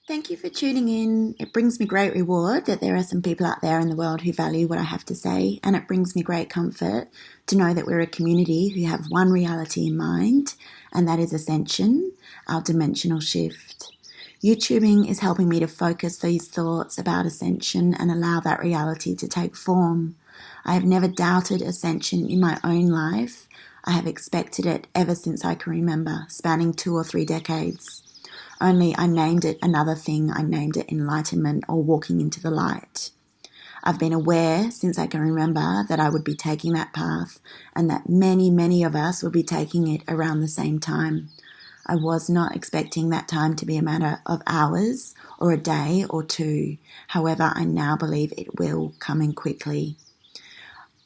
Thank you for tuning in. It brings me great reward that there are some people out there in the world who value what I have to say, and it brings me great comfort to know that we're a community who have one reality in mind, and that is ascension, our dimensional shift. YouTubing is helping me to focus these thoughts about ascension and allow that reality to take form. I have never doubted ascension in my own life. I have expected it ever since I can remember, spanning 2 or 3 decades. Only I named it another thing. I named it enlightenment or walking into the light. I've been aware since I can remember that I would be taking that path and that many of us would be taking it around the same time. I was not expecting that time to be a matter of hours or a day or 2. However, I now believe it will come in quickly.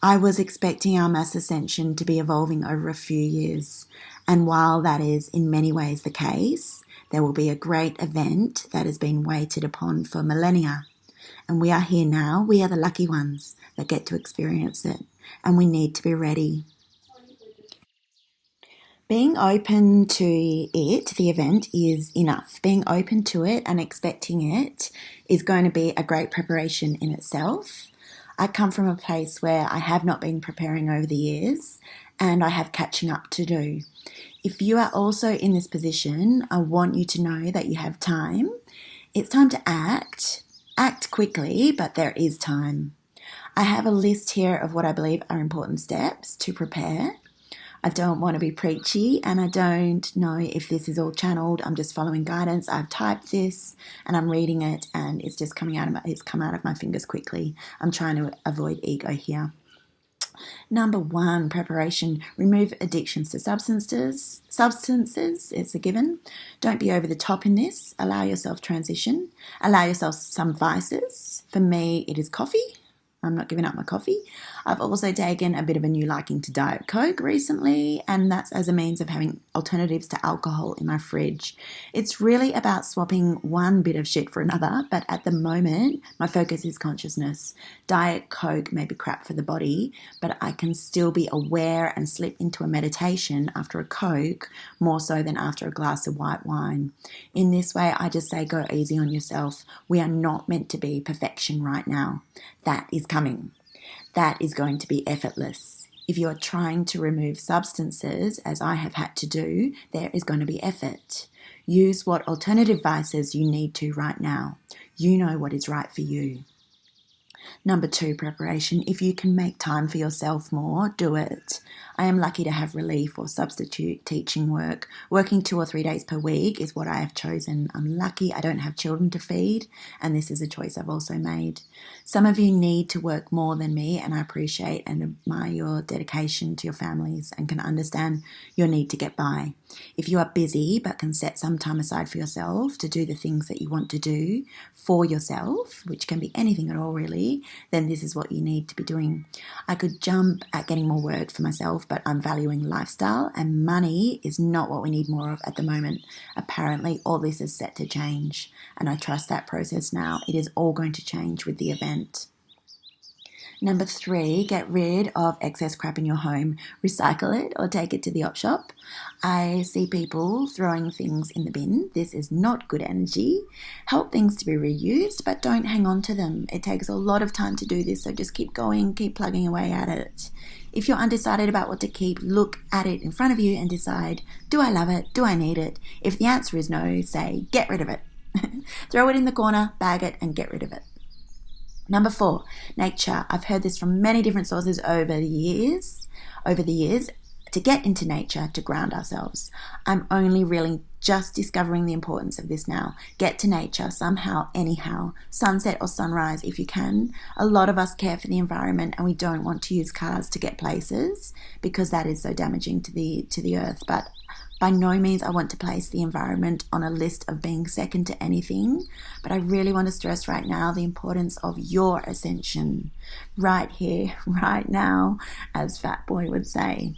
I was expecting our mass ascension to be evolving over a few years, and while that is in many ways the case, there will be a great event that has been waited upon for millennia. And we are here now. We are the lucky ones that get to experience it, and we need to be ready. Being open to it, the event, is enough. Being open to it and expecting it is going to be a great preparation in itself. I come from a place where I have not been preparing over the years, and I have catching up to do. If you are also in this position, I want you to know that you have time. It's time to act. Act quickly, but there is time. I have a list here of what I believe are important steps to prepare. I don't want to be preachy, and I don't know if this is all channeled. I'm just following guidance. I've typed this and I'm reading it, and it's just come out of my fingers quickly. I'm trying to avoid ego here. Number 1, preparation. Remove addictions to substances. It's a given. Don't be over the top in this. Allow yourself transition. Allow yourself some vices. For me, it is coffee. I'm not giving up my coffee. I've also taken a bit of a new liking to Diet Coke recently, and that's as a means of having alternatives to alcohol in my fridge. It's really about swapping one bit of shit for another, but at the moment, my focus is consciousness. Diet Coke may be crap for the body, but I can still be aware and slip into a meditation after a Coke, more so than after a glass of white wine. In this way, I just say go easy on yourself. We are not meant to be perfection right now. That is coming. That is going to be effortless. If you are trying to remove substances, as I have had to do, there is going to be effort. Use what alternative vices you need to right now. You know what is right for you. Number 2, preparation. If you can make time for yourself more, do it. I am lucky to have relief or substitute teaching work. Working 2 or 3 days per week is what I have chosen. I'm lucky I don't have children to feed, and this is a choice I've also made. Some of you need to work more than me, and I appreciate and admire your dedication to your families and can understand your need to get by. If you are busy but can set some time aside for yourself to do the things that you want to do for yourself, which can be anything at all really, then this is what you need to be doing. I could jump at getting more work for myself, but I'm valuing lifestyle, and money is not what we need more of at the moment. Apparently, all this is set to change, and I trust that process now. It is all going to change with the event. Number 3, get rid of excess crap in your home. Recycle it or take it to the op shop. I see people throwing things in the bin. This is not good energy. Help things to be reused, but don't hang on to them. It takes a lot of time to do this, so just keep going, keep plugging away at it. If you're undecided about what to keep, look at it in front of you and decide, do I love it? Do I need it? If the answer is no, say, get rid of it. Throw it in the corner, bag it, and get rid of it. Number 4, nature. I've heard this from many different sources over the years, to get into nature to ground ourselves. I'm only really just discovering the importance of this now. Get to nature somehow, anyhow, sunset or sunrise if you can. A lot of us care for the environment and we don't want to use cars to get places because that is so damaging to the earth. But by no means I want to place the environment on a list of being second to anything, but I really want to stress right now the importance of your ascension. Right here, right now, as Fat Boy would say.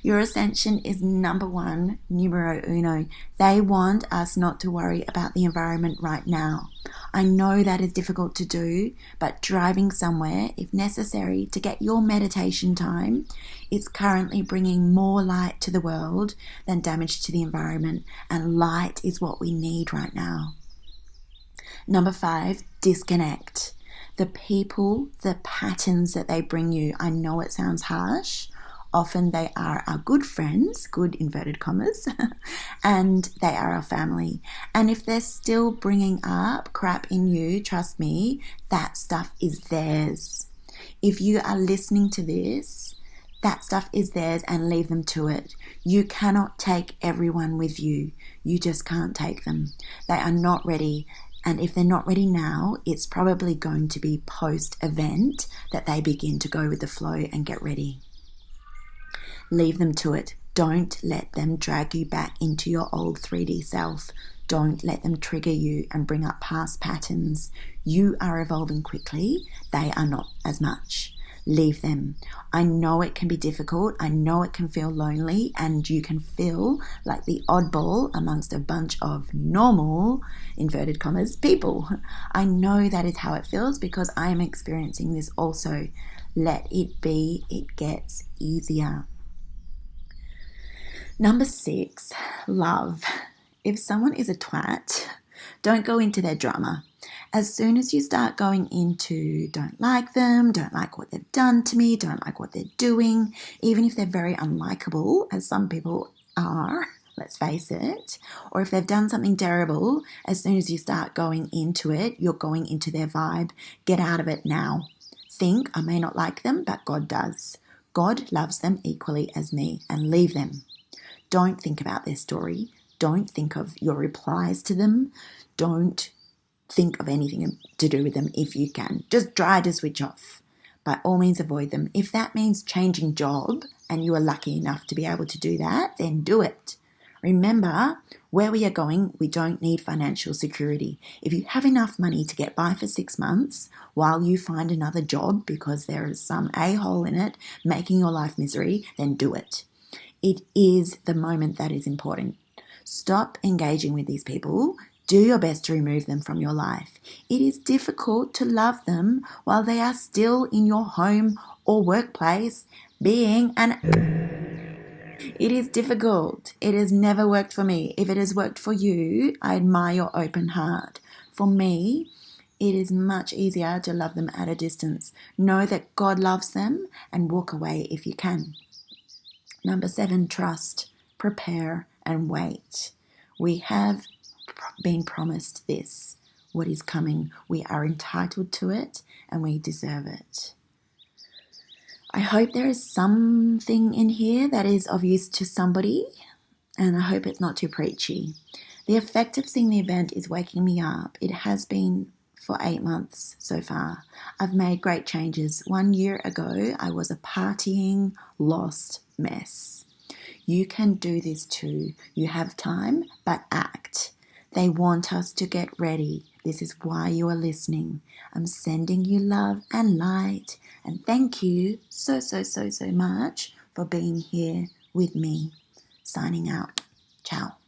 Your ascension is number 1, numero uno. They want us not to worry about the environment right now. I know that is difficult to do, but driving somewhere, if necessary, to get your meditation time, is currently bringing more light to the world than damage to the environment, and light is what we need right now. Number 5, disconnect. The people, the patterns that they bring you, I know it sounds harsh. Often they are our good friends, good inverted commas, and they are our family. And if they're still bringing up crap in you, trust me, that stuff is theirs. If you are listening to this, that stuff is theirs, and leave them to it. You cannot take everyone with you. You just can't take them. They are not ready. And if they're not ready now, it's probably going to be post-event that they begin to go with the flow and get ready. Leave them to it. Don't let them drag you back into your old 3D self. Don't let them trigger you and bring up past patterns. You are evolving quickly. They are not as much. Leave them. I know it can be difficult. I know it can feel lonely, and you can feel like the oddball amongst a bunch of normal, inverted commas, people. I know that is how it feels because I am experiencing this also. Let it be. It gets easier. Number 6, love. If someone is a twat, don't go into their drama. As soon as you start going into don't like them, don't like what they've done to me, don't like what they're doing, even if they're very unlikable, as some people are, let's face it, or if they've done something terrible, as soon as you start going into it, you're going into their vibe. Get out of it now. Think, I may not like them, but God does. God loves them equally as me, and leave them. Don't think about their story. Don't think of your replies to them. Don't think of anything to do with them if you can. Just try to switch off. By all means, avoid them. If that means changing job and you are lucky enough to be able to do that, then do it. Remember, where we are going, we don't need financial security. If you have enough money to get by for 6 months while you find another job because there is some a-hole in it making your life misery, then do it. It is the moment that is important. Stop engaging with these people. Do your best to remove them from your life. It is difficult to love them while they are still in your home or workplace being an... It is difficult. It has never worked for me. If it has worked for you, I admire your open heart. For me, it is much easier to love them at a distance. Know that God loves them and walk away if you can. Number 7, trust, prepare, and wait. We have been promised this. What is coming, we are entitled to it and we deserve it. I hope there is something in here that is of use to somebody, and I hope it's not too preachy. The effect of seeing the event is waking me up. It has been for 8 months so far. I've made great changes. 1 year ago, I was a partying, lost mess. You can do this too. You have time, but act. They want us to get ready. This is why you are listening. I'm sending you love and light. And thank you so much for being here with me. Signing out. Ciao.